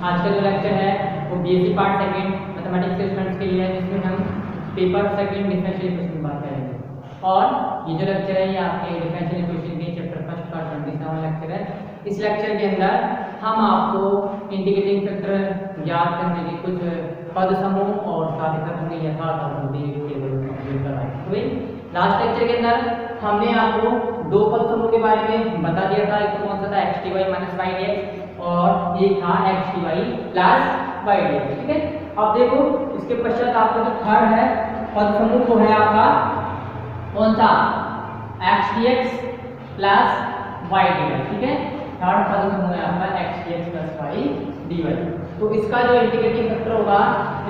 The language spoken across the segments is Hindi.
आज का जो लेक्चर है वो बीएससी पार्ट सेकंड मैथमेटिक्स के स्टूडेंट्स के लिए है, जिसमें हम पेपर सेकंड डिफरेंशियल इक्वेशन की बात करेंगे। और ये जो लेक्चर है ये आपके डिफरेंशियल इक्वेशन के चैप्टर फर्स्ट का 27वां लेक्चर है। इस लेक्चर के अंदर हम आपको इंटीग्रेटिंग फैक्टर ज्ञात करने के कुछ पद समूह और साथ ही साथ उनके यथार्थ कराए। लास्ट लेक्चर के अंदर हमने आपको दो पद समूह के बारे में बता दिया था। एक तो कौन सा था x dy - y dx और एक था x dy + y dx। ठीक है, अब देखो इसके पश्चात आपका जो थर्ड है पद समूह वो है आपका कौन सा x dx + y dy। ठीक है, थर्ड पद समूह है आपका x dx + y dy। तो इसका जो इंटीग्रेटिंग फैक्टर होगा,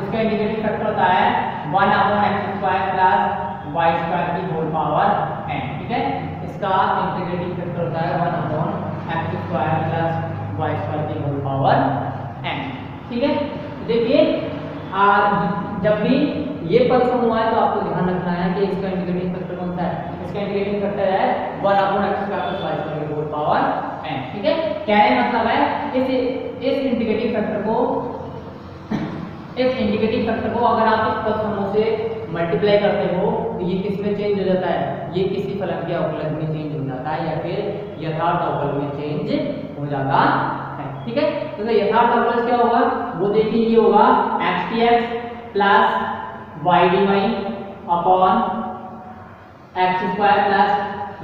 इसका इंटीग्रेटिंग फैक्टर होता है 1/x² + y² की होल पावर n। ठीक है, इसका इंटीग्रेटिंग फैक्टर होता है 1/x² + y² की होल पावर n। ठीक है, देखिए जब भी ये पद समूह है तो आपको ध्यान रखना है कि इसका इंटीग्रेटिंग फैक्टर कौन सा है। इसका इंटीग्रेटिंग फैक्टर है 1/x² + y² की होल पावर n। ठीक है, कहने मतलब है इस इंटीग्रेटिंग फैक्टर को अगर आप इस पद समूह से मल्टीप्लाई करते हो तो ये किस में चेंज हो जाता है, ये किसी फलन के अवकलन में चेंज हो जाता है या फिर यथार्थ अवकलन में चेंज हो जाता है। ठीक है, तो यथार्थ अवकलन क्या होगा वो देखिए, ये होगा x dx + y dy upon x² +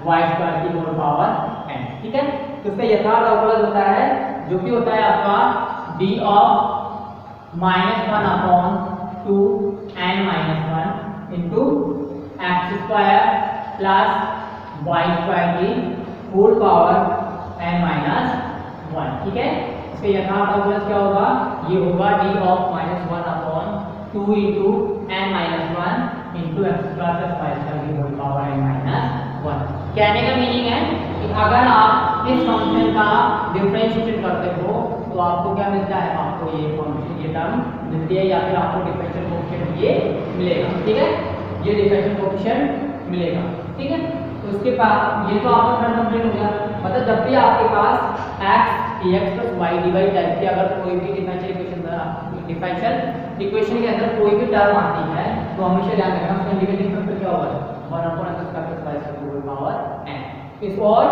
y² की होल पावर n। ठीक है, तो इसका यथार्थ अवकलन होता है जो कि होता है आपका d of -1/2 n - 1 into x² + y² की होल पावर n - 1। ठीक है, इसका यथार्थ अवकलन क्या होगा, ये होगा d of -1/2 into n - 1 into x² + y² की होल पावर n - 1। कहने का मीनिंग है कि अगर आप इस फंक्शन का डिफरेंशिएशन करते हो तो आपको क्या मिलता है, आपको ये फंक्शन ये टर्म मिलती है या फिर आपको डिफरेंशियल कोएफिशिएंट ये मिलेगा। ठीक है, ये डिफरेंशियल कोएफिशिएंट मिलेगा। ठीक है, तो उसके बाद ये तो आपका थर्ड कंप्लीट हो गया। मतलब जब भी आपके पास x dx + y dy type की अगर कोई भी डिफरेंशियल इक्वेशन के अंदर कोई भी टर्म आती है तो हमेशा ध्यान रखना उसका इंटीग्रेटिंग फैक्टर क्या होगा 1/x² + y² की होल पावर n। इस और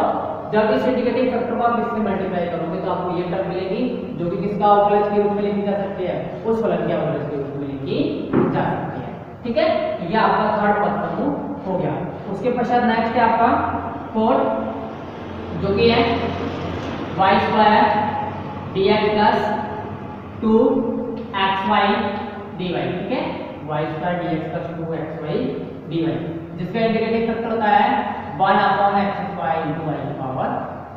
जब इस इंटीग्रेटिंग फैक्टर को आप इससे मल्टीप्लाई करोगे तो आपको ये टर्म मिलेगी जो कि किसका अवकलज के रूप में लिखी जा सकती है, उस फलन के अवकलज के रूप में लिखी जा सकती है। ठीक है, ये आपका थर्ड पद समूह हो गया। उसके पश्चात नेक्स्ट है आपका फोर्थ जो कि है y² dx + 2xy dy। ठीक है, y² dx + 2xy dy जिसका इंटीग्रेटिंग फैक्टर होता है 1/x² इंटू y की पावर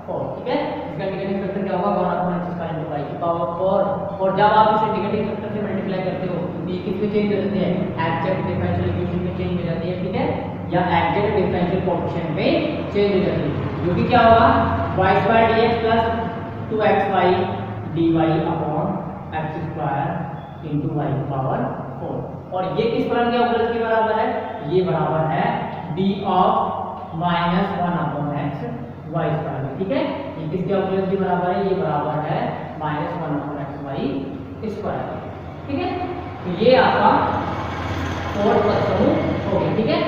4। ठीक है, इसका इंटीग्रेटिंग फैक्टर क्या होगा 1/x² इंटू y की पावर 4। और जब आप इस इंटीग्रेटिंग फैक्टर से मल्टीप्लाई करते हो तो ये किस में चेंज हो जाती है, एग्जैक्ट डिफरेंशियल इक्वेशन में चेंज हो जाती है। ठीक है, या एग्जैक्ट डिफरेंशियल कोएफिशिएंट में चेंज हो जाती है, जो कि क्या होगा y² dx + 2xy dy upon x² into y की पावर 4। और ये किस फलन के अवकलज के बराबर है, ये बराबर है d ऑफ -1/x y²। ठीक है, ये किसके अवकलज के बराबर है, ये बराबर है -1/x y²। ठीक है, तो ये आपका फोर्थ पद समूह हो गया। ठीक है,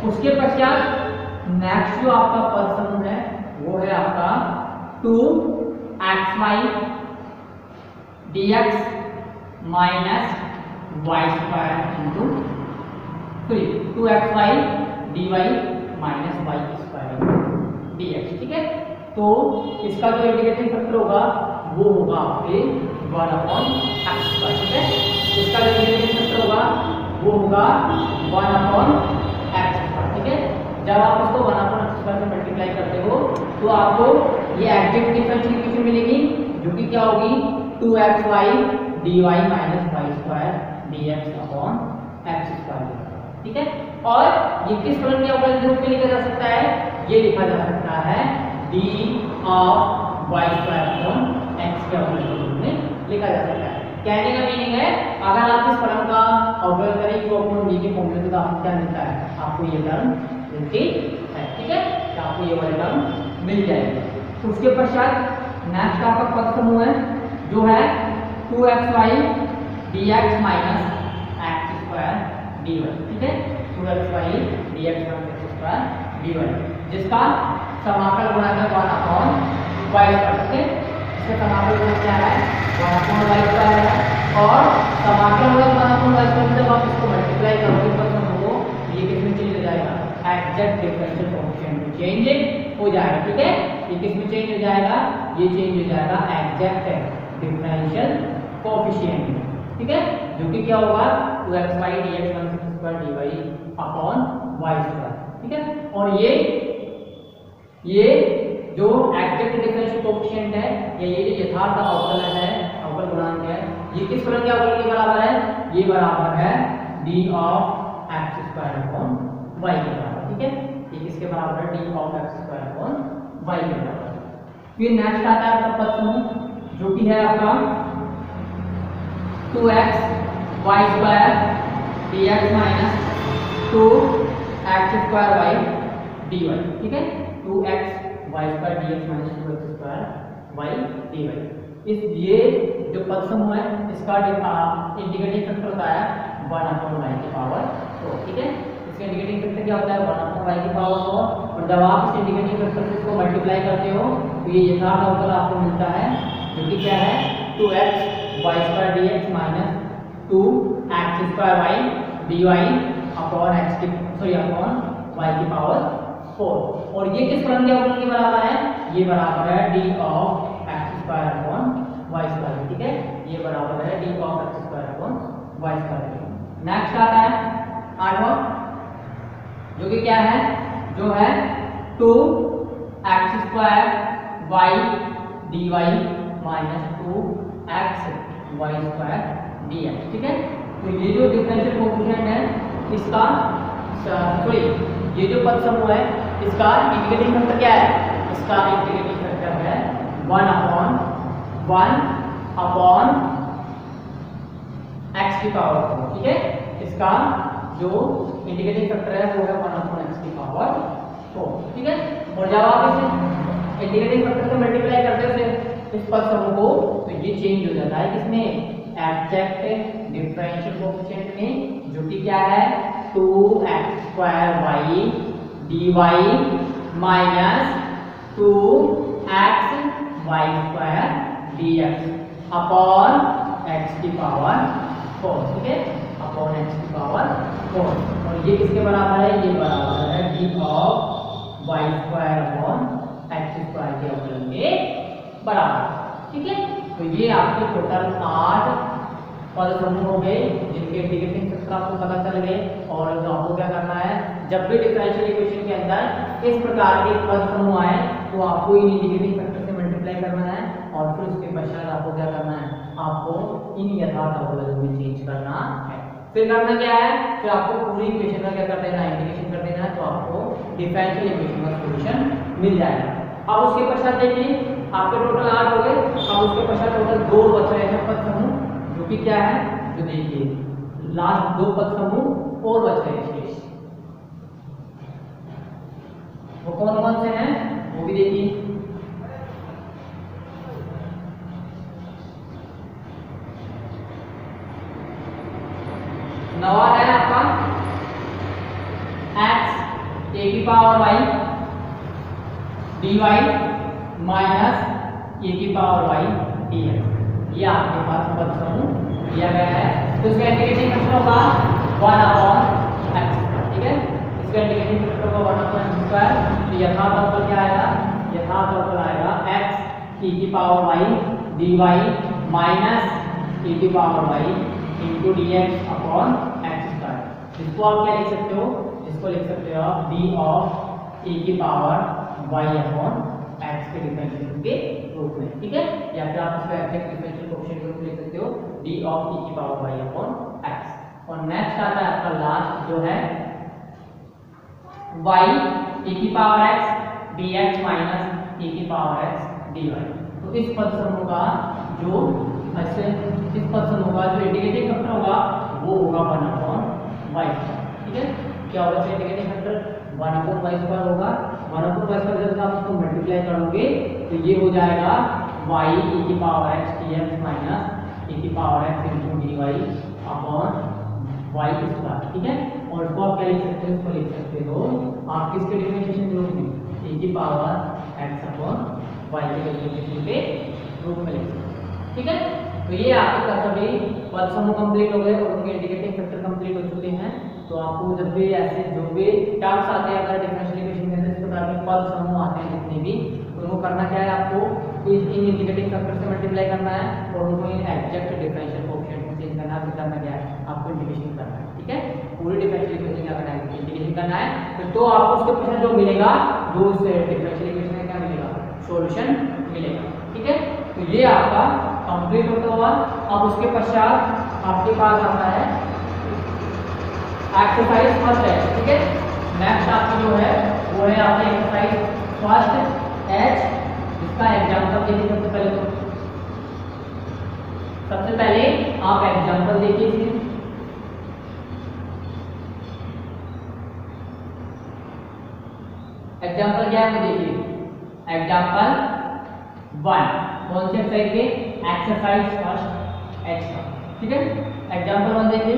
उसके पश्चात नेक्स्ट जो आपका पद समूह है वो है आपका 2xy dx - y² into 2xy dy - y² dx। ठीक है, तो इसका जो इंटीग्रेटिंग फैक्टर होगा वो होगा आपके 1/x²। ठीक है, इसका जो इंटीग्रेटिंग फैक्टर होगा वो होगा 1/x²। ठीक है, जब आप इसको 1/x² से मल्टीप्लाई करते हो तो आपको ये एग्जैक्ट डिफरेंशियल इक्वेशन मिलेगी जो कि क्या होगी 2xy dy - y² dx upon x²। ठीक है, और ये किस फलन के अवकलज के रूप में लिखा जा सकता है, ये लिखा जा सकता है d of y² upon x के अवकलज के रूप में लिखा जा सकता है। कहने का मीनिंग है अगर आप इस फलन का अवकलन करें तो अपॉन b के फॉर्मूले से तो आपको क्या मिलता है, आपको ये टर्म मिलती है। ठीक है, तो आपको ये वाली टर्म मिल जाएगी। उसके पश्चात नेक्स्ट आपका पद समूह है जो है 2xy dx minus x square dy, ठीक है, 2xy dx minus x square dy, जिसका समाकल गुणा है 1/y स्क्वायर, ठीक है। इसका समाकल गुणा क्या है 1/y स्क्वायर है, और समाकल गुणा 1/y स्क्वायर जब आप इसको मल्टीप्लाई करोगे तो हमको ये किसमें चेंज हो जाएगा, एग्जैक्ट डिफरेंशियल कोएफिशिएंट में चेंज हो जाएगा, ठीक है। ये किसमें चेंज हो जाएगा, ये चेंज हो जाएगा एग्जैक्ट डिफरेंशियल कोएफिशिएंट में, ठीक है, जो कि क्या होगा 2xy dx minus x square dy upon y square, ठीक है। और ये जो एग्जैक्ट डिफरेंशियल कोएफिशिएंट है या ये जो यथार्थ अवकलन है, अवकल गुणांक है, ये किस फलन के अवकलन के बराबर है, ये बराबर है d of x square upon y के बराबर, ठीक है। ये किसके बराबर है, d of x square upon y के बराबर। फिर नेक्स्ट आता है आपका पद समूह जो कि है आपका 2x y square dx minus 2x square y dy, ठीक है, 2x y square dx minus 2x square y dy। इस ये जो पद समूह है इसका इंटीग्रेटिंग फैक्टर होता है 1/y की पावर 4, ठीक है। इसका इंटीग्रेटिंग फैक्टर क्या होता है 1/y की पावर 4, और जब आप इस इंटीग्रेटिंग फैक्टर से इसको मल्टीप्लाई करते हो तो ये यथार्थ अवकल आपको मिलता है जो कि क्या है 2x y square dx minus 2x square y dy upon x की सॉरी अपॉन y की पावर 4, और ये किस फलन के अवकलन के बराबर है, ये बराबर है d of x square upon y square, ठीक है, ये बराबर है d of x square upon y square. Next आता है 8वां जो कि क्या है, जो है 2x square y dy minus 2x y square dx, ठीक है। तो ये जो डिफरेंशियल कोएफिशिएंट है इसका सॉरी ये जो पद समूह है इसका इंटीग्रेटिंग फैक्टर क्या है, इसका इंटीग्रेटिंग फैक्टर है 1/1 अपॉन x की पावर 4, ठीक है। इसका जो इंटीग्रेटिंग फैक्टर है वो है 1/x की पावर 4, ठीक है। और जब आप इसे इंटीग्रेटिंग फैक्टर से मल्टीप्लाई करते हो इस पद समूह को तो ये चेंज हो जाता है किसमें, एग्जैक्ट डिफरेंशियल कोएफिशिएंट में, जो कि क्या है 2x square y dy minus 2x y square dx upon x की पावर 4, ठीक है, अपॉन x की पावर 4, और ये किसके बराबर है, ये बराबर है d of y square upon x square के अवकलन के बराबर, ठीक है। तो ये आपके टोटल 8 पद समूह हो गए जिनके इंटीग्रेटिंग फैक्टर आपको पता चल गए, और आपको क्या करना है, जब भी डिफरेंशियल इक्वेशन के अंदर इस प्रकार के पद समूह आए तो आपको इन इंटीग्रेटिंग फैक्टर से मल्टीप्लाई करना है, और फिर उसके पश्चात आपको क्या करना है, आपको इन यथार्थ अवकलन में चेंज करना है। फिर करना क्या है, फिर आपको पूरी इक्वेशन का क्या कर देना है, इंटीग्रेशन कर देना है, तो आपको डिफरेंशियल इक्वेशन का सॉल्यूशन मिल जाएगा। अब उसके पश्चात देखिए आपके टोटल 8 हो गए, अब उसके पश्चात टोटल 2 बच रहे हैं पद समूह, जो कि क्या है, जो देखिए लास्ट 2 पद समूह और बच रहे हैं शेष, वो कौन कौन से हैं वो भी देखिए। नवा है आपका x a की power y dy minus a की पावर y dx, ये आपके पास पद समूह दिया गया है। तो इसका इंटीग्रेटिंग फैक्टर होगा 1/x, ठीक है, इसका इंटीग्रेटिंग फैक्टर होगा 1/x², तो यथार्थ अवकल क्या आएगा, यथार्थ अवकल आएगा x e की power y dy minus e की power y into dx upon x²। इसको आप क्या लिख सकते हो, इसको लिख सकते हो आप d ऑफ e की पावर y अपॉन x के डिफरेंशियल के रूप में, ठीक है, या फिर आप इसका एग्जैक्ट डिफरेंशियल कोएफिशिएंट के रूप में लिख सकते हो d ऑफ e की पावर y अपॉन x। और नेक्स्ट आता है आपका लास्ट जो है y e की power x dx minus e की पावर x dy। तो इस पद समूह का जो ऐसे इस पद समूह का जो इंटीग्रेटिंग फैक्टर होगा वो होगा 1/y², ठीक है। क्या होगा इसका इंटीग्रेटिंग फैक्टर 1/y² होगा, 1/y² जब आप इसको मल्टीप्लाई करोगे तो ये हो जाएगा y e की power x dx minus e की power x into dy upon y square, ठीक है। और इसको आप क्या लिख सकते हो, इसको लिख सकते हो आप किसके डिफरेंशिएशन रूप में, e की पावर x अपॉन y के डिफरेंशिएशन के रूप में लिख सकते हो, ठीक है। तो ये आपके सभी पद समूह कंप्लीट हो गए और उनके इंडिकेटिंग फैक्टर कंप्लीट हो चुके हैं। तो आपको जब भी ऐसे जो भी टर्म्स आते हैं अगर डिफरेंशियल इक्वेशन के अंदर इस प्रकार के पद समूह आते हैं जितने भी, तो उनको करना क्या है, आपको इन इंडिकेटिंग फैक्टर से मल्टीप्लाई करना है और उनको इन एग्जैक्ट डिफरेंशियल कोएफिशिएंट में चेंज करना है। फिर करना क्या है, आपको इंटीग्रेशन करना है, ठीक है। पूरी डिफरेंशियल इक्वेशन क्या करना है, इंटीग्रेशन करना है। तो आपको उसके पीछे जो मिलेगा, जो उस डिफरेंशियल इक्वेशन का क्या मिलेगा, सॉल्यूशन मिलेगा, ठीक है। तो ये आपका कंप्लीट होता हुआ। अब उसके पश्चात आपके पास आता है एक्सरसाइज फर्स्ट है, ठीक है। नेक्स्ट आपकी जो है वो है आपकी एक्सरसाइज फर्स्ट एच, इसका एग्जांपल देखिए। सबसे पहले आप एग्जांपल देखिए इसमें। एग्जांपल क्या है वो देखिए, एग्जांपल 1 कौन सी एक्सरसाइज के, एक्सरसाइज फर्स्ट एच का, ठीक है। एग्जांपल 1 देखिए।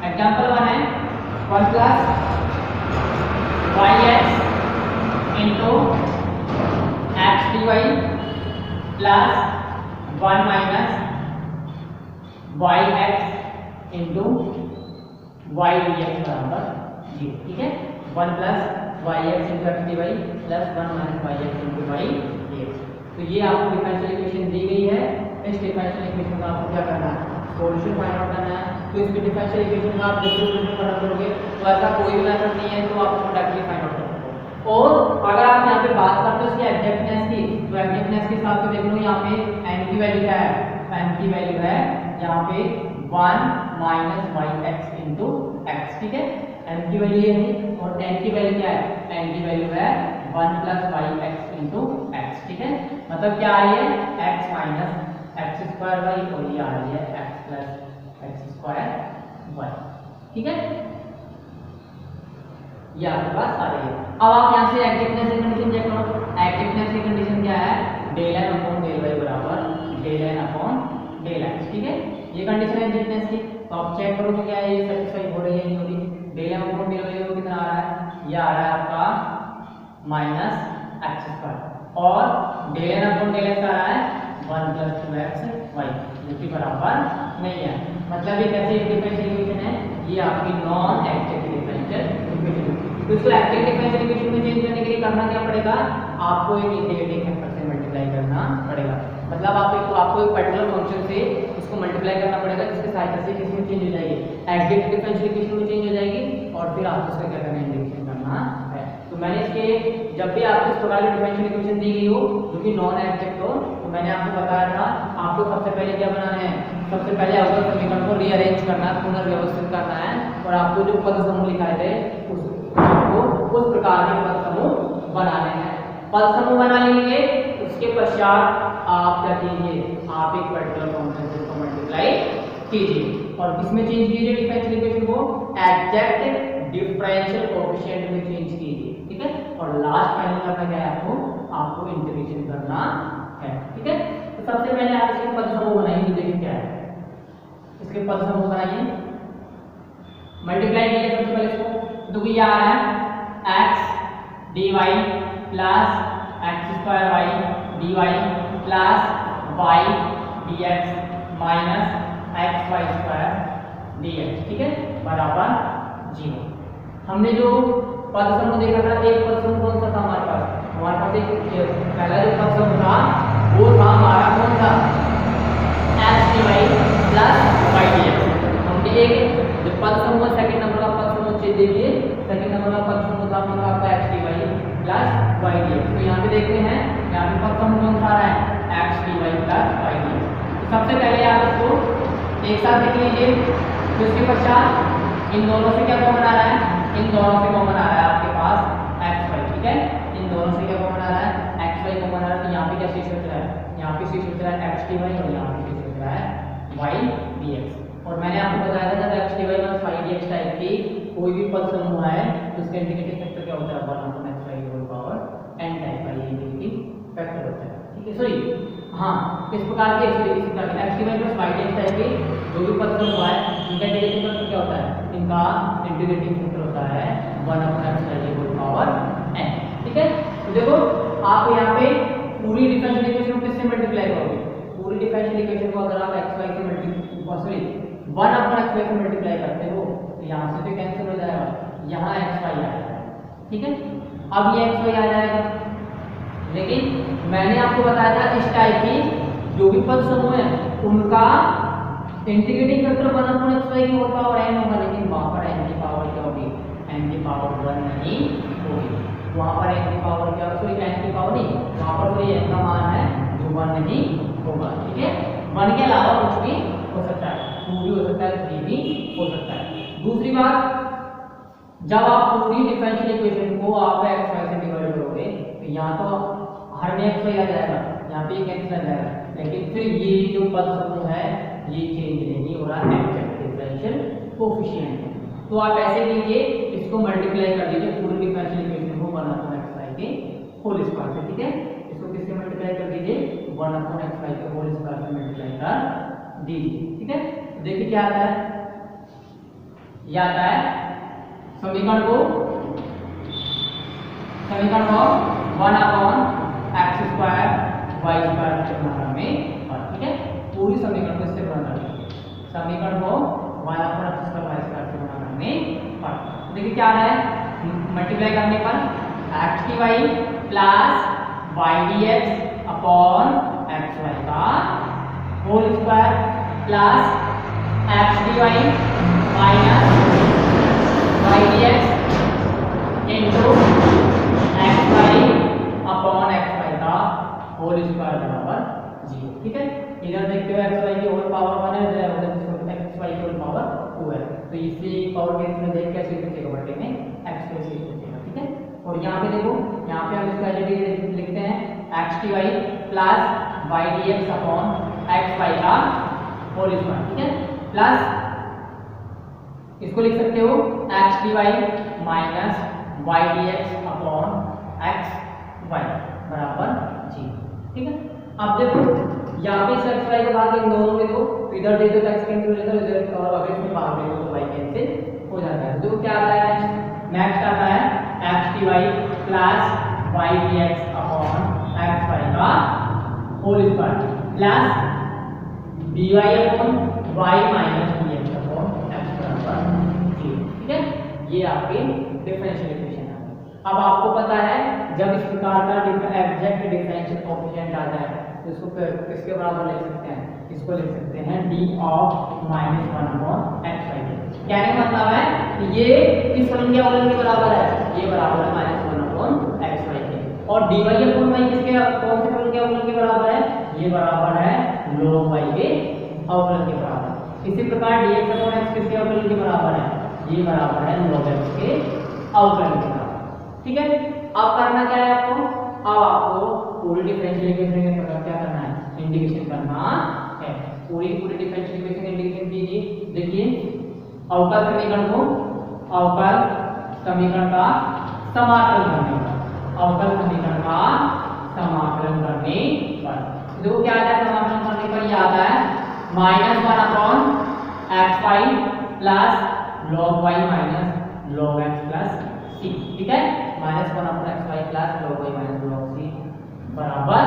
एग्जांपल 1 है 1 plus yx into x d y plus 1 minus y x into y d x बराबर 0, ठीक है। 1 plus y x into x d y plus 1 minus y x into y d x. तो ये आपको डिफरेंशियल इक्वेशन दी गई है। इस डिफरेंशियल इक्वेशन का आपको क्या करना है, सॉल्यूशन फाइंड आउट करना है। तो इसके डिफरेंशियल इक्वेशन का आप डिफरेंशिएशन फाइंड आउट करोगे तो ऐसा कोई भी मेथड नहीं है तो आप उसको डायरेक्टली फाइंड आउट कर सकते हो। और अगर आप यहाँ पे बात करते हो इसकी एग्जैक्टनेस की, तो एग्जैक्टनेस के हिसाब से देख लो यहाँ पे n की वैल्यू क्या है, n की वैल्यू है यहाँ पे 1 minus y x into x, ठीक है। n की वैल्यू ये है और n की वैल्यू क्या है, n की वैल्यू है 1 plus y x into x, ठीक है। मतलब क्या आ रही है, x minus x square y और ये आ रही है x plus x square y, ठीक है। ये आपके पास आ रही है। अब आप यहाँ से एग्जैक्टनेस की कंडीशन चेक करो। एग्जैक्टनेस की कंडीशन क्या है, del n upon del y बराबर del n upon del x, ठीक है। ये कंडीशन है एग्जैक्टनेस की। तो आप चेक करो कि क्या है ये सैटिस्फाई हो रही है नहीं हो रही। Del m upon del y कितना आ रहा है, ये आ रहा है आपका माइनस एक्स स्क्वायर और del n upon del x आ रहा है 1 प्लस 2x y, जो कि बराबर नहीं है। मतलब ये कैसे डिफरेंशियल इक्वेशन है, ये आपकी नॉन एग्जैक्ट डिफरेंशियल इक्वेशन। तो इसको एग्जैक्ट डिफरेंशियल इक्वेशन में चेंज करने के लिए करना क्या पड़ेगा, आपको एक इंटीग्रेटिंग फैक्टर से मल्टीप्लाई करना पड़ेगा। मतलब आपको एक पर्टिकुलर फंक्शन से इसको मल्टीप्लाई करना पड़ेगा जिसके सहायता से किसमें चेंज हो जाएगी, एग्जैक्ट डिफरेंशियल इक्वेशन में चेंज हो जाएगी और फिर आपको इसका क्या करना है, इंटीग्रेशन करना है। तो मैंने इसके जब भी आपको इस प्रकार की डिफरेंशियल इक्वेशन दी गई हो जो कि नॉन एग्जैक्ट हो, तो मैंने आपको बताया था आपको सबसे पहले क्या बनाना है, सबसे पहले अवकल समीकरण को रीअरेंज करना है, पुनर्व्यवस्थित करना है और आपको जो पद समूह लिखाए थे उसको उस प्रकार के पद समूह बनाने हैं। पद समूह बना लीजिए, उसके पश्चात आप क्या कीजिए, आप एक पर्टिकुलर फंक्शन से इसको मल्टीप्लाई कीजिए और किसमें चेंज कीजिए, डिफरेंशियल इक्वेशन को एग्जैक्ट डिफरेंशियल कोएफिशिएंट में चेंज कीजिए, ठीक है। और लास्ट फाइनल करना क्या है, आपको इंटीग्रेशन करना है, ठीक है। तो सबसे पहले आप इसके पद समूह बनाइए, देखिए क्या है, इसके पद समूह बनाइए, मल्टीप्लाई कीजिए सबसे पहले इसको। तो ये आ रहा है x dy plus x square y dy plus y dx minus x y square dx, ठीक है, बराबर 0। हमने जो पद समूह देखा था, एक पद समूह कौन सा था हमारे पास एक पहला जो पद समूह था वो था हमारा कौन सा, x dy plus y dx। हमने एक जो पद समूह सेकंड नंबर का पद समूह चेक देखिए, सेकंड नंबर का पद समूह था अपना आपका x dy plus y dx। तो यहाँ पे देखते हैं यहाँ पे पद समूह कौन सा आ रहा है, x dy plus y dx। तो सबसे पहले आप इसको एक साथ लिख लीजिए, तो इसके पश्चात इन दोनों से क्या कॉमन आ रहा है, इन दोनों से कॉमन आ रहा है आपके पास x y, ठीक है। इन दोनों से क्या कॉमन आ रहा है, x y कॉमन आ रहा है। तो यहाँ पे क्या शेष बच रहा है, यहाँ पे शेष बच रहा है x dy और यहाँ पे शेष बच रहा है y dx। और मैंने आपको बताया था जब x dy plus y dx type की कोई भी पद समूह है तो उसका इंटीग्रेटिंग फैक्टर क्या होता है, 1/x y whole power n type का ये इंटीग्रेटिंग फैक्टर होता है, ठीक है। सॉरी हाँ, इस प्रकार के x dy जो भी पद हुआ है इनका इंटीग्रेटिंग फैक्टर क्या होता है, इनका इंटीग्रेटिंग फैक्टर होता है 1/n, ठीक है। तो देखो आप यहाँ पे पूरी डिफरेंशियल इक्वेशन को किससे मल्टीप्लाई करोगे, पूरी डिफरेंशियल इक्वेशन को अगर आप xy से मल्टीप्लाई 1/xy से मल्टीप्लाई करते हो तो यहाँ से तो कैंसिल हो जाएगा, यहाँ xy आ जाएगा, ठीक है। अब ये xy आ जाएगा, लेकिन मैंने आपको बताया था इस टाइप की जो भी पद समूह है उनका इंटीग्रेटिंग फैक्टर 1/xy की होल पावर n होगा, लेकिन वहां पर n की पावर क्या होगी, n की पावर 1 नहीं होगी, वहां पर n की पावर क्या, सॉरी n की पावर नहीं, वहां पर कोई n का मान है जो 1 नहीं होगा, ठीक है। 1 के अलावा कुछ भी हो सकता है, 2 भी हो सकता है, 3 भी हो सकता है। दूसरी बात, जब आप पूरी डिफरेंशियल इक्वेशन को आप xy से डिवाइड करोगे तो यहाँ तो हर में xy आ जाएगा, यहाँ पे कैंसिल आ जाएगा, लेकिन फिर ये जो पद समूह है ये चेंज नहीं हो रहा है, एग्जैक्ट डिफरेंशियल कोएफिशिएंट है। तो आप ऐसे कीजिए, इसको मल्टीप्लाई कर दीजिए पूरी डिफरेंशियल इक्वेशन को 1/xy के होल स्क्वायर से, ठीक है। इसको किससे मल्टीप्लाई कर दीजिए, 1/xy के होल स्क्वायर से मल्टीप्लाई कर दीजिए, ठीक है। देखिए क्या आता है, ये आता है समीकरण को 1/x² y² से बना में, ठीक है। पूरी समीकरण को इससे बना लीजिए, समीकरण को 1/x² y² से बना में, देखिए क्या आ रहा है, मल्टीप्लाई करने पर x dy plus y dx upon xy का whole square plus x dy minus y dx into xy upon xy का होल स्क्वायर बराबर 0, ठीक है। इधर देखते हो xy की होल पावर 1 है, उधर xy की होल पावर 2 है, तो इसी पावर के इसमें देख कैसे लिखेगा, बटे में x को से लिखेगा, ठीक है। और यहाँ पे देखो, यहाँ पे हम इसका एलजेब्रा लिखते हैं x dy plus y dx upon xy का होल स्क्वायर, ठीक है, प्लस इसको लिख सकते हो x dy minus y dx upon xy बराबर 0, ठीक है। अब देखो यहाँ पे x y को भाग इन दोनों में दो, तो इधर दे दो तो x कैंसिल हो जाएगा, इधर और अगर इसमें भाग दे दो तो y कैंसिल हो जाता है। तो क्या आता है, नेक्स्ट आता है x dy plus y dx upon xy का whole square plus dy upon y minus dx upon x बराबर 0, ठीक है। ये आपके डिफरेंशियल इक्वेशन है। अब आपको पता है जब इस प्रकार का एग्जैक्ट डिफरेंशियल कोएफिशिएंट आ जाए तो इसको किसके बराबर लिख सकते हैं, इसको लिख सकते हैं d ऑफ -1/xy। कहने का मतलब है कि ये किस फलन के अवकलन के बराबर है, ये बराबर है -1/xy के, और dy अपॉन y किसके, कौन से फलन के अवकलन के बराबर है, ये बराबर है log y के अवकलन के बराबर। इसी प्रकार dx अपॉन x किसके अवकलन के बराबर है, ये बराबर है log x के अवकलन के बराबर, ठीक है। अब करना क्या है आपको, अब आपको पूरी डिफरेंशियल इक्वेशन का क्या करना है, इंटीग्रेशन करना है, पूरी डिफरेंशियल इक्वेशन इंटीग्रेशन कीजिए। देखिए अवकल समीकरण को अवकल समीकरण का समाकलन करने पर, अवकल समीकरण का समाकलन करने पर देखो क्या आता है, समाकलन करने पर ये आता है -1/xy plus log y minus log x plus c, ठीक है। -1/xy plus log y minus log c बराबर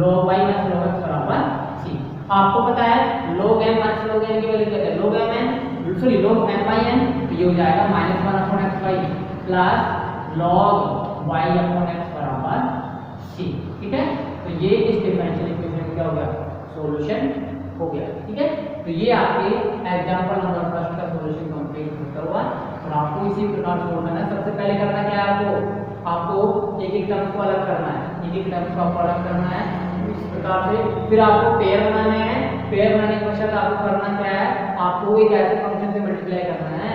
log y minus log x बराबर c। आपको पता है log m minus log n की वैल्यू क्या है, log m n sorry log n by n, तो ये हो जाएगा -1/xy plus log y upon x बराबर c, ठीक है। तो ये इस डिफरेंशियल इक्वेशन क्या हो गया, सॉल्यूशन हो गया, ठीक है। तो ये आपके एग्जांपल नंबर फर्स्ट का सॉल्यूशन कंप्लीट होता हुआ, और आपको इसी प्रकार सोल्व करना है। सबसे पहले करना क्या है, आपको एक टर्म्स को अलग करना है, एक टर्म्स को आपको अलग करना है इस प्रकार से, फिर आपको पेयर बनाने हैं। पेयर बनाने के पश्चात आपको करना क्या है, आपको एक ऐसे फंक्शन से मल्टीप्लाई करना है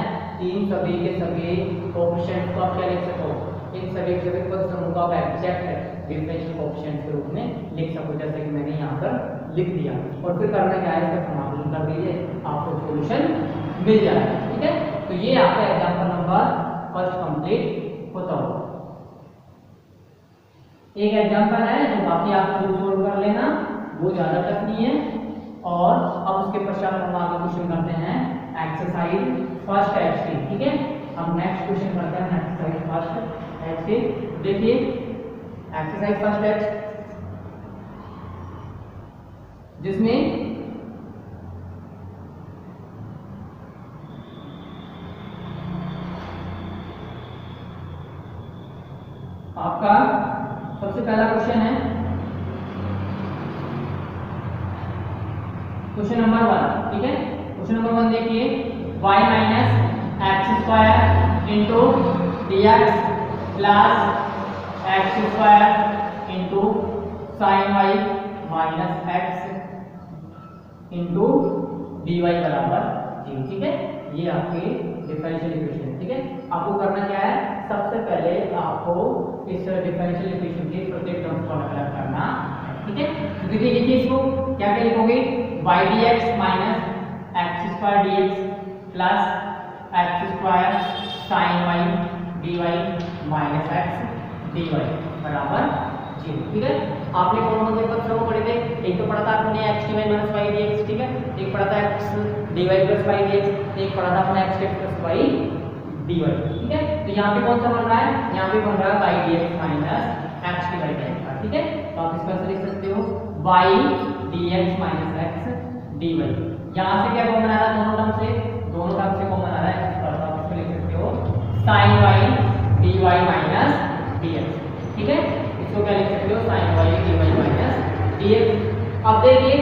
इन सभी के सभी कोएफिशिएंट को आप क्या लिख सको, इन सभी के सभी पद समूह का एग्जैक्ट डिफरेंशियल कोएफिशिएंट के रूप में लिख सको, जैसे कि मैंने यहाँ पर लिख दिया। और फिर करना क्या है, इसका समाकलन कर दीजिए, आपको सॉल्यूशन मिल जाएगा, ठीक है। तो ये आपका एग्जांपल नंबर फर्स्ट कंप्लीट होता होगा। एक एग्जांपल है जो बाकी आप खुद सोल्व कर लेना, वो ज्यादा टफ नहीं है, और अब उसके पश्चात हम आगे एक्सरसाइज फर्स्ट एचटी, ठीक है। अब नेक्स्ट क्वेश्चन करते हैं एक्सरसाइज फर्स्ट एचटी। देखिए एक्सरसाइज फर्स्ट एच जिसमें आपका सबसे पहला क्वेश्चन है क्वेश्चन नंबर 1, ठीक है। क्वेश्चन नंबर 1 देखिए, y minus x square into d x plus x square into sine y minus x into d y बराबर 0, ठीक है। ये आपके डिफरेंशियल इक्वेशन, ठीक है। आपको करना क्या है, सबसे पहले आपको इस डिफरेंशियल इक्वेशन के प्रत्येक टर्म्स को अलग करना है, ठीक है। तो देखिए लिखिए इसको, क्या क्या लिखोगे, y dx minus x square dx plus x square sine y dy minus x dy बराबर 0, ठीक है। आपने कौन से पद सब पढ़े थे, एक तो पढ़ा था आपने x dy minus y dx, ठीक है। एक पढ़ा था x dy plus y dx, एक पढ़ा था अपना x प्लस y dy, ठीक है। तो यहाँ पे कौन सा बन रहा है, यहाँ पे बन रहा है y dx minus x dy का, ठीक है। तो आप इसका आंसर लिख सकते हो y dx minus x dy। यहाँ से क्या कॉमन आ रहा है, दोनों टर्म से कॉमन आ रहा है, तो आप इसको लिख सकते हो sin y dy minus dx, ठीक है। इसको क्या लिख सकते हो, sin y dy minus dx। अब देखिए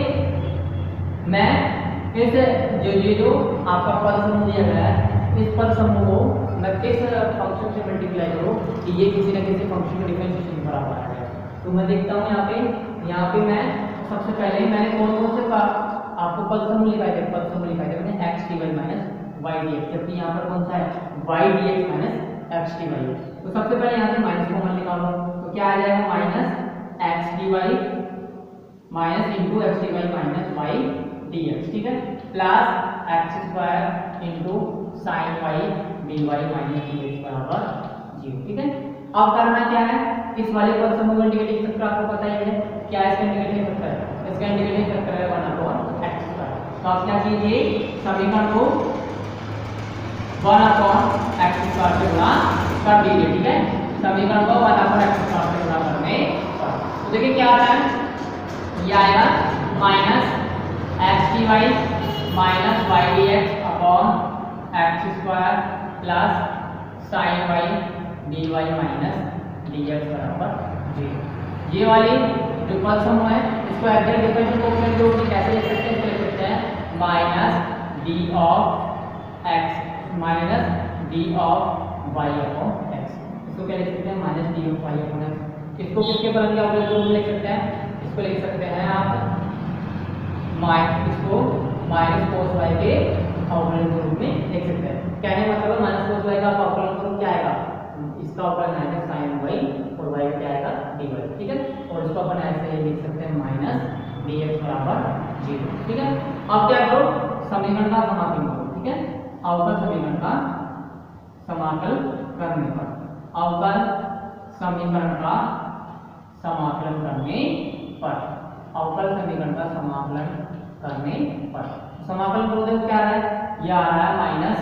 मैं इस जो आपका पद समूह दिया गया है, इस पद समूह को मैं किस फंक्शन से मल्टीप्लाई करूं कि ये किसी न किसी फंक्शन के डिफरेंशिएशन बराबर आ जाए। तो मैं देखता हूं यहाँ पे मैं सबसे पहले मैंने कौन से आपको पद समूह लिखा थे, मैंने x dy minus y dx, जबकि यहाँ पर कौन सा है y dx minus x dy है। तो सबसे पहले यहाँ से माइनस कॉमन निकालो, तो क्या आ जाएगा minus x dy minus into x dy minus y dx, ठीक है, plus x square into sign y dy minus dx बराबर 0, ठीक है। अब करना क्या है, इस वाले पद समूह का इंटीग्रेटिंग फैक्टर आपको पता ही है, क्या है इसका इंटीग्रेटिंग फैक्टर, इसका इंटीग्रेटिंग फैक्टर है 1/x²। तो आप क्या कीजिए, समीकरण को 1/x² से गुणा कर दीजिए, ठीक है। समीकरण को 1/x² से गुणा करने पर तो देखिए क्या आता है, ये आएगा minus x d y minus y d x upon x square plus sine y d y minus d x बराबर 0। ये वाली जो पद समूह है इसको एग्जैक्ट डिफरेंशियल कोएफिशिएंट जो कैसे लिख सकते हैं, इसको लिख सकते हैं minus d of x minus d of y upon x. इसको क्या लिख सकते हैं, minus d of y upon x. इसको किसके फलन के ऑपरेटर रूप में लिख सकते हैं, इसको लिख सकते हैं आप इसको माइनस कोस वाई के अवकलन के रूप में लिख सकते हैं। कहने का मतलब है माइनस कोस वाई का अवकलन का रूप क्या आएगा, इसका अवकलन आएगा साइन वाई और वाई का क्या आएगा डी वाई, ठीक है। और इसको अपन ऐसे लिख सकते हैं माइनस डी एक्स बराबर 0, ठीक है। अब क्या करो, समीकरण का समाकलन करो, ठीक है। अवकल समीकरण का समाकल करने पर, अवकल समीकरण का समाकलन करने पर, अवकल समीकरण का समाकलन करने पर समाकलन करो, देखो क्या आ रहा है, ये आ रहा है minus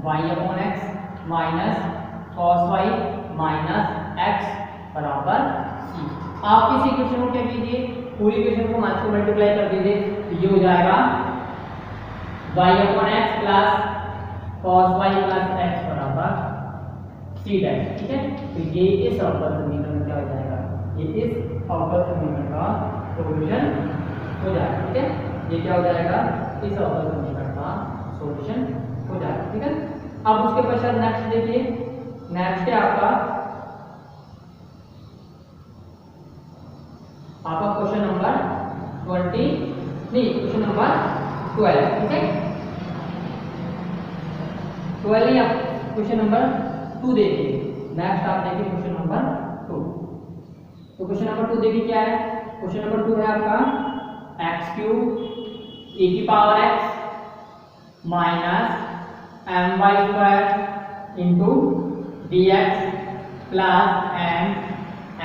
y upon x minus cos y minus x बराबर सी। आप इस इक्वेशन को क्या कीजिए, पूरी इक्वेशन को माइनस से मल्टीप्लाई कर दीजिए, तो ये हो जाएगा y upon x plus cos y plus x बराबर सी डैश, ठीक है। तो ये इस अवकल समीकरण में क्या हो जाएगा, ये इस अवकल समीकरण का सॉल्यूशन हो जाएगा, ठीक है। ये क्या हो जाएगा, इस अवकल समीकरण का सॉल्यूशन हो जाएगा, ठीक है। अब उसके पश्चात नेक्स्ट देखिए, नेक्स्ट है आपका क्वेश्चन नंबर क्वेश्चन नंबर 12, ठीक है। 12 नहीं, आप क्वेश्चन नंबर 2 देखिए। नेक्स्ट आप देखिए क्वेश्चन नंबर 2। तो क्वेश्चन नंबर 2 देखिए क्या है, क्वेश्चन नंबर 2 है आपका x³ e की power x minus m y square into d x plus m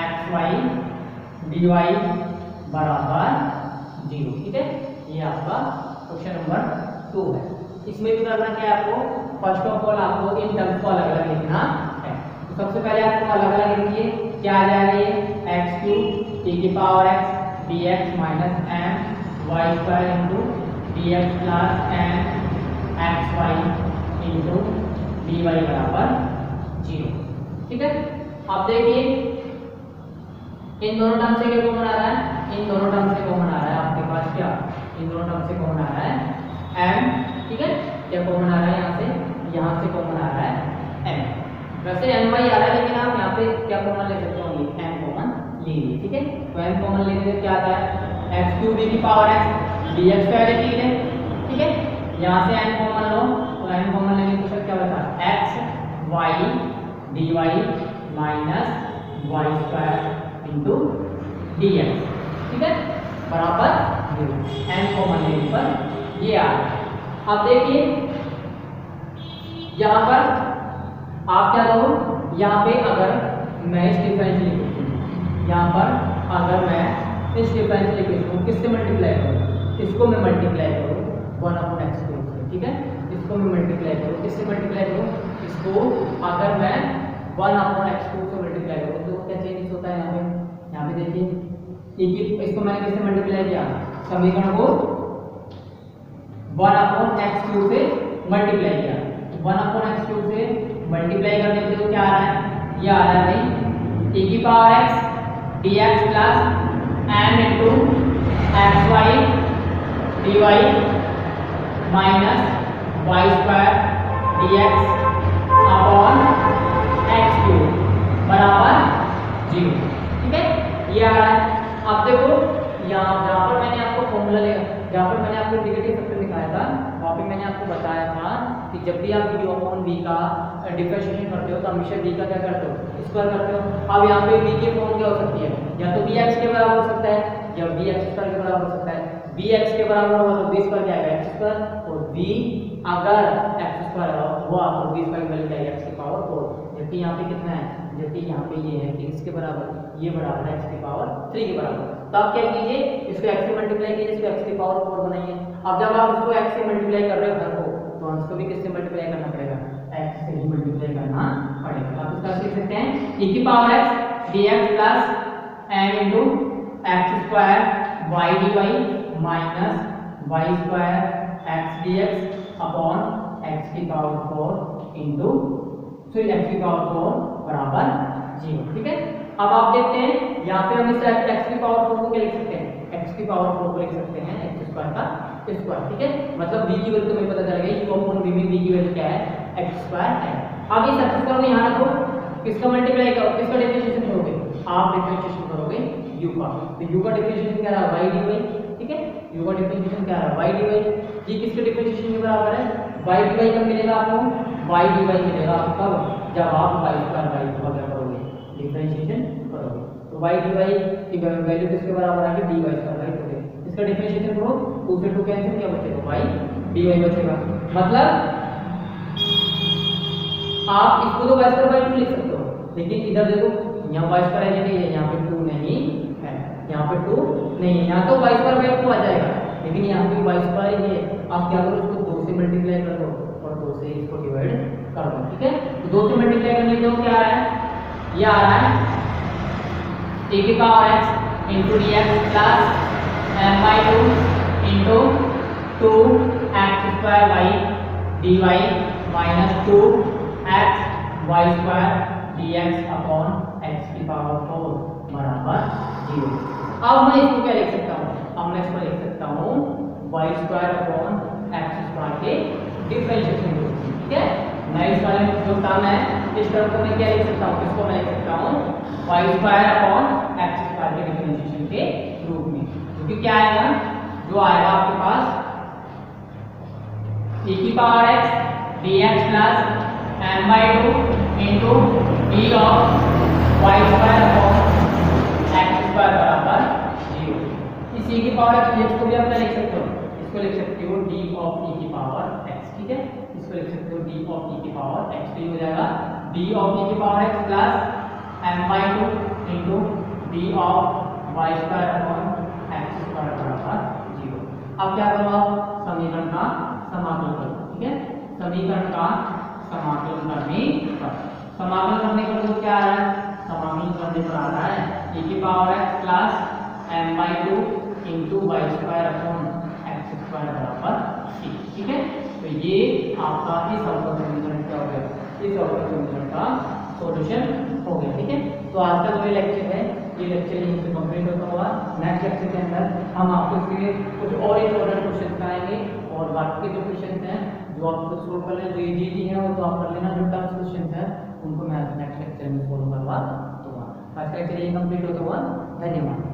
x y d y बराबर 0, ठीक है। ये आपका क्वेश्चन नंबर 2 है। इसमें भी करना क्या है आपको, फर्स्ट ऑफ ऑल आपको इन टर्म्स को अलग अलग लिखना है। तो सबसे पहले आपको अलग अलग लिखिए, क्या आ जाएगा ये x³ e की power x dx minus m y² into dx plus m xy into dy बराबर 0। ठीक है, अब देखिए इन दोनों टर्म से क्या कॉमन आ रहा है, इन दोनों टर्म से कॉमन आ रहा है आपके पास क्या, इन दोनों टर्म से कॉमन आ रहा है m। ठीक है, क्या कॉमन आ रहा है यहाँ से कॉमन आ रहा है m। वैसे my आ रहा है लेकिन आप यहाँ पे क्या कॉमन ले सकते हो, m कॉमन ले लीजिए। ठीक है, तो m कॉमन लेने से क्या आता है x³ e की पावर x dx पहले चीज है। ठीक है, यहाँ से m कॉमन लो तो m कॉमन लेने पर क्या बचा x y dy minus y² into dx। ठीक है, बराबर m कॉमन लेने पर ये आ रहा है। अब देखिए यहाँ पर आप क्या करो, यहाँ पे अगर मैं इस डिफरेंस लिखूँ, यहाँ पर अगर मैं इस डिफरेंस लिखूँ किससे मल्टीप्लाई करूँ, इसको मैं मल्टीप्लाई करूँ 1/x²। ठीक है, इसको मैं मल्टीप्लाई करूँ, किससे मल्टीप्लाई करूँ, इसको अगर मैं 1/x² से मल्टीप्लाई करूँ तो क्या चेंजेस होता है यहाँ पे देखिए इसको मैंने किससे मल्टीप्लाई किया, समीकरण को 1/x³ से मल्टीप्लाई किया। 1/x³ से मल्टीप्लाई करने पे तो क्या आ रहा है, ये आ रहा है भाई e की power x dx plus m into xy dy minus y² dx upon x³ बराबर 0। ठीक है, ये आ रहा है। अब देखो जहाँ पर मैंने आपको फॉर्मूला जहाँ पर मैंने आपको इंडिकेटिव फैक्टर दिखाया था वहाँ पे मैंने आपको बताया था कि जब भी आप v अपॉन v का डिफरेंशिएशन करते हो तो हमेशा v का क्या करते हो, स्क्वायर करते हो। अब यहाँ पे v की फॉर्म क्या हो सकती है, या तो vx के बराबर हो सकता है या vx² के बराबर हो सकता है। vx के बराबर होगा तो v² क्या आएगा x², और v अगर x² है वो आपको v² की वैल्यू क्या आएगी x की पावर 4। जबकि यहाँ पे कितना है, जबकि यहाँ पे ये है कि इसके बराबर, ये बराबर है x की पावर 3 के बराबर। तो आप क्या कीजिए, इसको x से मल्टीप्लाई कीजिए, इसको x की पावर 4 बनाइए। अब जब आप इसको x से मल्टीप्लाई कर रहे हो घर को, तो अंश को भी किससे मल्टीप्लाई करना पड़ेगा, x से ही मल्टीप्लाई करना पड़ेगा। आप इसका लिख सकते हैं e की power x dx plus m into x² y dy minus y² x dx upon x की पावर 4 इंटू x की पावर 4 बराबर 0। ठीक है, अब आप देखते हैं यहाँ पे हम इस x की पावर 4 को क्या लिख सकते हैं, x की पावर 4 को लिख सकते हैं x² का स्क्वायर। ठीक है, मतलब v की वैल्यू तुम्हें पता चल गई, u अपॉन v में v की वैल्यू क्या है, x² है। अब इस x² को यहाँ रखो, किसका मल्टीप्लाई करो, किसका डिफरेंशिएशन करोगे, आप डिफरेंशिएशन करोगे u का। तो u का डिफरेंशिएशन क्या रहा, y dy। ठीक है, u का डिफरेंशिएशन क्या रहा, y dy। ये किसके डिफरेंशिएशन के बराबर है, y dy कब मिलेगा आपको, y dy मिलेगा आपको कब, जब आप y² को क्या करोगे, डिफरेंशिएशन करोगे। तो y dy की वैल्यू किसके बराबर आ गई, dy²। इसका डिफरेंशिएशन करो, 2 से 2 कैंसिल, क्या बचेगा y dy बचेगा। मतलब आप इसको तो y² लिख सकते हो, लेकिन इधर देखो यहाँ y² है नहीं है, यहाँ पे 2 नहीं है, यहाँ पे 2 नहीं है, यहाँ तो y²/2 आ जाएगा, लेकिन यहाँ पे y² ही है। आप क्या करो, इसको 2 से मल्टीप्लाई कर दो और 2 से इसको डिवाइड कर दो। ठीक है, तो 2 से मल्टीप्लाई करने के क्या आ रहा है, ये आ रहा है e की power x into dx plus m/2 into 2x² y dy minus 2x y² dx upon x की पावर 4 बराबर 0। अब मैं इसको क्या लिख सकता हूँ, अब मैं इसको लिख सकता हूँ y² अपॉन x² के डिफरेंशिएशन। ठीक है, मैं इस वाले जो टर्म है इस टर्म को मैं क्या लिख सकता हूँ, इसको मैं लिख सकता हूँ y² अपॉन x² के डिफरेंशिएशन के रूप में। क्योंकि क्या आएगा, जो आएगा आपके पास e की power x dx plus m/2 into d of y² upon x² बराबर 0। इस e की पावर x dx को भी आप क्या लिख सकते हो, इसको लिख सकते हो d ऑफ e की पावर x। ठीक है, इसको लिख सकते हो d ऑफ e की पावर x, तो हो जाएगा d ऑफ e की power x plus m/2 into d of y² upon x² बराबर 0। अब क्या करो, आप समीकरण का समाकलन करो। ठीक समीकरण का समाकलन करने पर। समाकलन करने पर तो क्या आ रहा है, समाकलन करने पर आ रहा है e की power x plus m/2 into y square upon x square बराबर c। ठीक है, तो ये आपका इस अवकल समीकरण क्या हो गया, इस अवकल समीकरण का सॉल्यूशन हो गया। ठीक है, तो आज का जो ये लेक्चर है, ये लेक्चर यहीं पे कंप्लीट होता हुआ नेक्स्ट लेक्चर के अंदर हम आपको इसके कुछ और इंपॉर्टेंट क्वेश्चन कराएंगे, और बाकी के जो क्वेश्चन हैं जो आपको सोल्व कर लेना, जो इजी है वो तो आप कर लेना, जो टफ क्वेश्चन है उनको मैं नेक्स्ट लेक्चर में फॉलो करवा दूंगा। आज का लेक्चर यही कंप्लीट होता हुआ, धन्यवाद।